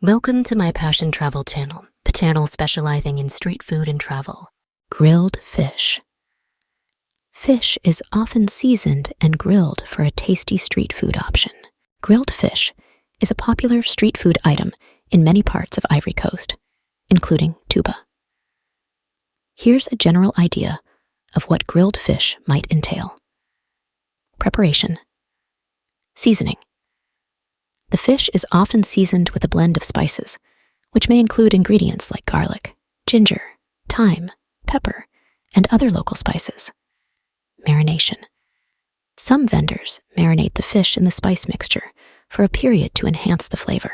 Welcome to my Passion Travel channel, the channel specializing in street food and travel. Grilled fish. Fish is often seasoned and grilled for a tasty street food option. Grilled fish is a popular street food item in many parts of Ivory Coast, including Touba. Here's a general idea of what grilled fish might entail. Preparation. Seasoning. The fish is often seasoned with a blend of spices, which may include ingredients like garlic, ginger, thyme, pepper, and other local spices. Marination. Some vendors marinate the fish in the spice mixture for a period to enhance the flavor.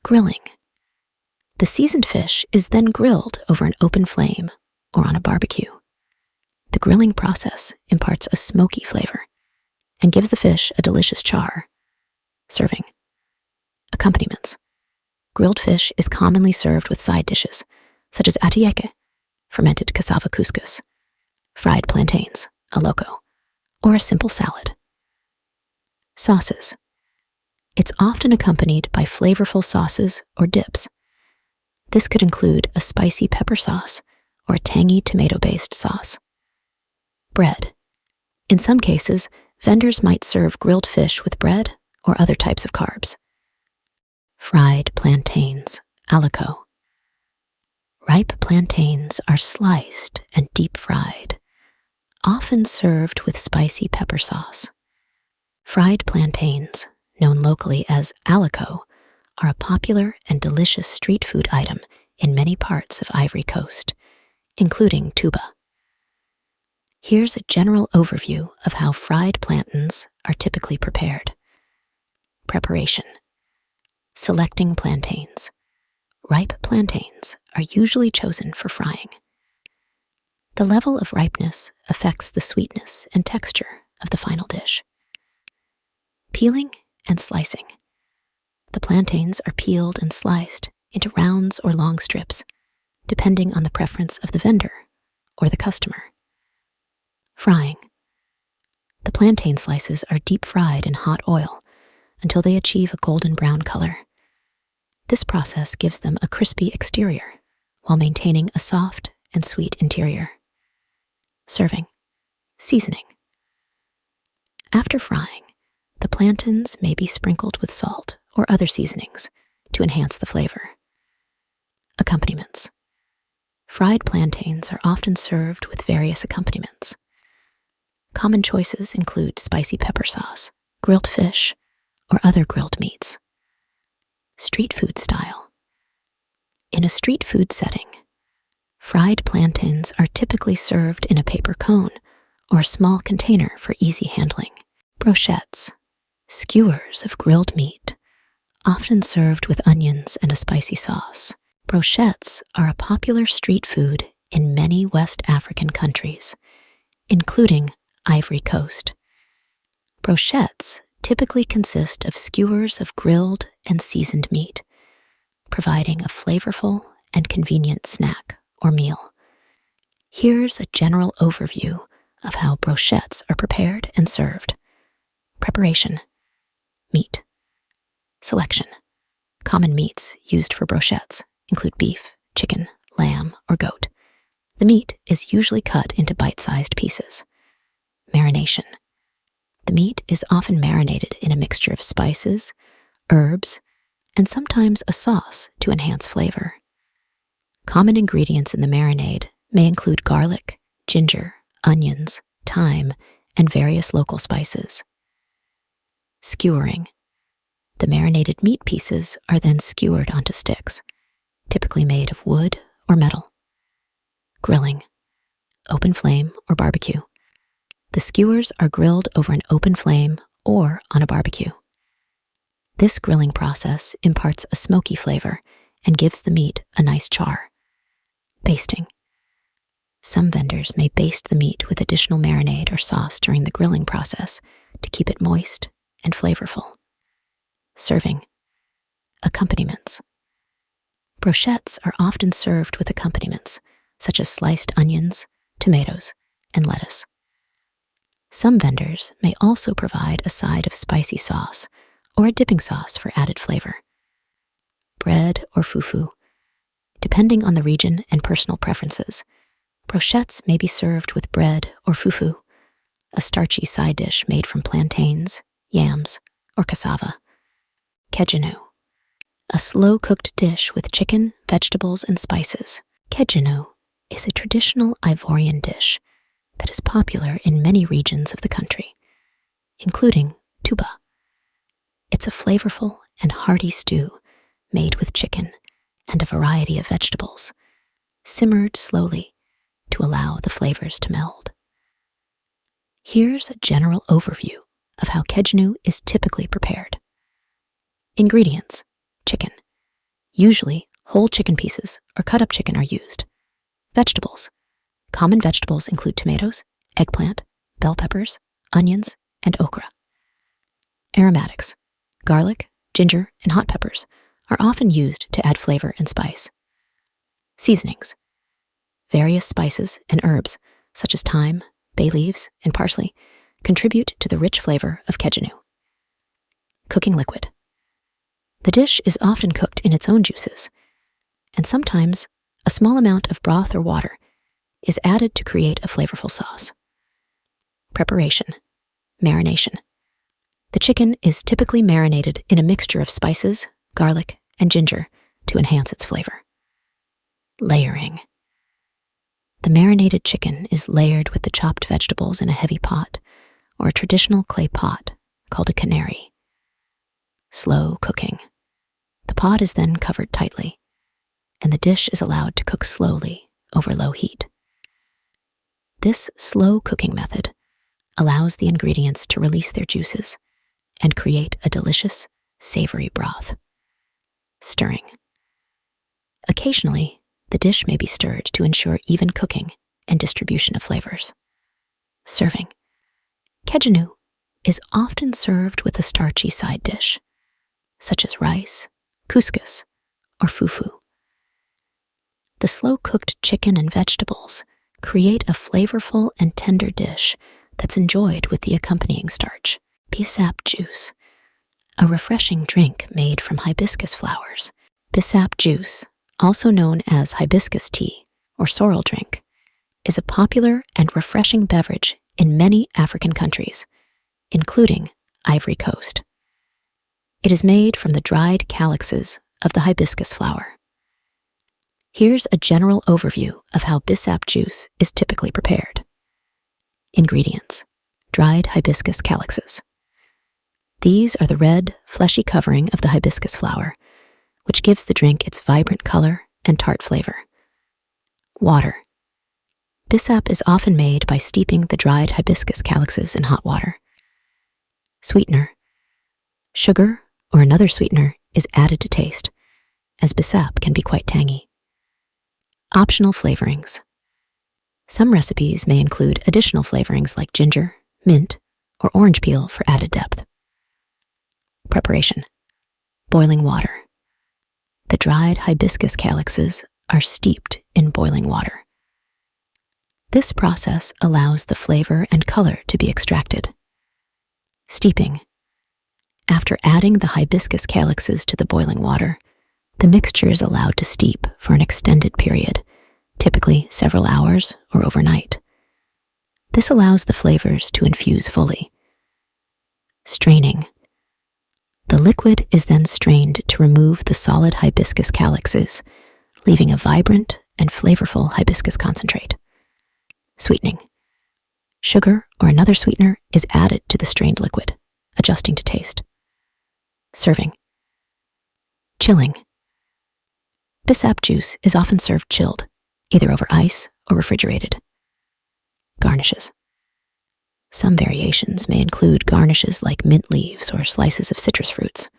Grilling. The seasoned fish is then grilled over an open flame or on a barbecue. The grilling process imparts a smoky flavor and gives the fish a delicious char. Serving. Accompaniments. Grilled fish is commonly served with side dishes, such as atieke, fermented cassava couscous, fried plantains, alloco, or a simple salad. Sauces. It's often accompanied by flavorful sauces or dips. This could include a spicy pepper sauce or a tangy tomato-based sauce. Bread. In some cases, vendors might serve grilled fish with bread or other types of carbs. Fried plantains, Alloco. Ripe plantains are sliced and deep fried, often served with spicy pepper sauce. Fried plantains, known locally as Alloco, are a popular and delicious street food item in many parts of Ivory Coast, including Touba. Here's a general overview of how fried plantains are typically prepared. Preparation. Selecting plantains. Ripe plantains are usually chosen for frying. The level of ripeness affects the sweetness and texture of the final dish. Peeling and slicing. The plantains are peeled and sliced into rounds or long strips, depending on the preference of the vendor or the customer. Frying. The plantain slices are deep fried in hot oil until they achieve a golden brown color. This process gives them a crispy exterior while maintaining a soft and sweet interior. Serving. Seasoning. After frying, the plantains may be sprinkled with salt or other seasonings to enhance the flavor. Accompaniments. Fried plantains are often served with various accompaniments. Common choices include spicy pepper sauce, grilled fish, or other grilled meats. Street food style. In a street food setting, fried plantains are typically served in a paper cone or a small container for easy handling. Brochettes, skewers of grilled meat, often served with onions and a spicy sauce. Brochettes are a popular street food in many West African countries, including Ivory Coast. Brochettes typically consist of skewers of grilled and seasoned meat, providing a flavorful and convenient snack or meal. Here's a general overview of how brochettes are prepared and served. Preparation. Meat. Selection. Common meats used for brochettes include beef, chicken, lamb, or goat. The meat is usually cut into bite-sized pieces. Marination. The meat is often marinated in a mixture of spices, herbs, and sometimes a sauce to enhance flavor. Common ingredients in the marinade may include garlic, ginger, onions, thyme, and various local spices. Skewering. The marinated meat pieces are then skewered onto sticks, typically made of wood or metal. Grilling. Open flame or barbecue. The skewers are grilled over an open flame or on a barbecue. This grilling process imparts a smoky flavor and gives the meat a nice char. Basting. Some vendors may baste the meat with additional marinade or sauce during the grilling process to keep it moist and flavorful. Serving. Accompaniments. Brochettes are often served with accompaniments such as sliced onions, tomatoes, and lettuce. Some vendors may also provide a side of spicy sauce or a dipping sauce for added flavor. bread or fufu, depending on the region and personal preferences. Brochettes may be served with bread or fufu, a starchy side dish made from plantains, yams, or cassava. Kedjenou, a slow-cooked dish with chicken, vegetables, and spices. Kedjenou is a traditional Ivorian dish that is popular in many regions of the country, including Touba. It's a flavorful and hearty stew made with chicken and a variety of vegetables, simmered slowly to allow the flavors to meld. Here's a general overview of how Kedjenou is typically prepared. Ingredients: chicken. Usually, whole chicken pieces or cut-up chicken are used. Vegetables. Common vegetables include tomatoes, eggplant, bell peppers, onions, and okra. Aromatics. Garlic, ginger, and hot peppers are often used to add flavor and spice. Seasonings. Various spices and herbs, such as thyme, bay leaves, and parsley, contribute to the rich flavor of Kedjenou. Cooking liquid. The dish is often cooked in its own juices, and sometimes a small amount of broth or water is added to create a flavorful sauce. Preparation. Marination. The chicken is typically marinated in a mixture of spices, garlic, and ginger to enhance its flavor. Layering. The marinated chicken is layered with the chopped vegetables in a heavy pot, or a traditional clay pot called a canary. Slow cooking. The pot is then covered tightly, and the dish is allowed to cook slowly over low heat. This slow cooking method allows the ingredients to release their juices and create a delicious, savory broth. Stirring. Occasionally, the dish may be stirred to ensure even cooking and distribution of flavors. Serving. Kedjenou is often served with a starchy side dish, such as rice, couscous, or fufu. The slow-cooked chicken and vegetables create a flavorful and tender dish that's enjoyed with the accompanying starch. Bissap Juice, a refreshing drink made from hibiscus flowers. Bissap Juice, also known as hibiscus tea or sorrel drink, is a popular and refreshing beverage in many African countries, including Ivory Coast. It is made from the dried calyxes of the hibiscus flower. Here's a general overview of how Bissap Juice is typically prepared. Ingredients: dried hibiscus calyxes. These are the red, fleshy covering of the hibiscus flower, which gives the drink its vibrant color and tart flavor. Water. Bissap is often made by steeping the dried hibiscus calyxes in hot water. Sweetener. Sugar or another sweetener is added to taste, as Bissap can be quite tangy. Optional flavorings. Some recipes may include additional flavorings like ginger, mint, or orange peel for added depth. Preparation. Boiling water. The dried hibiscus calyxes are steeped in boiling water. This process allows the flavor and color to be extracted. Steeping. After adding the hibiscus calyxes to the boiling water, the mixture is allowed to steep for an extended period, typically several hours or overnight. This allows the flavors to infuse fully. Straining. The liquid is then strained to remove the solid hibiscus calyxes, leaving a vibrant and flavorful hibiscus concentrate. Sweetening. Sugar or another sweetener is added to the strained liquid, adjusting to taste. Serving. Chilling. Bissap juice is often served chilled, either over ice or refrigerated. Garnishes. Some variations may include garnishes like mint leaves or slices of citrus fruits.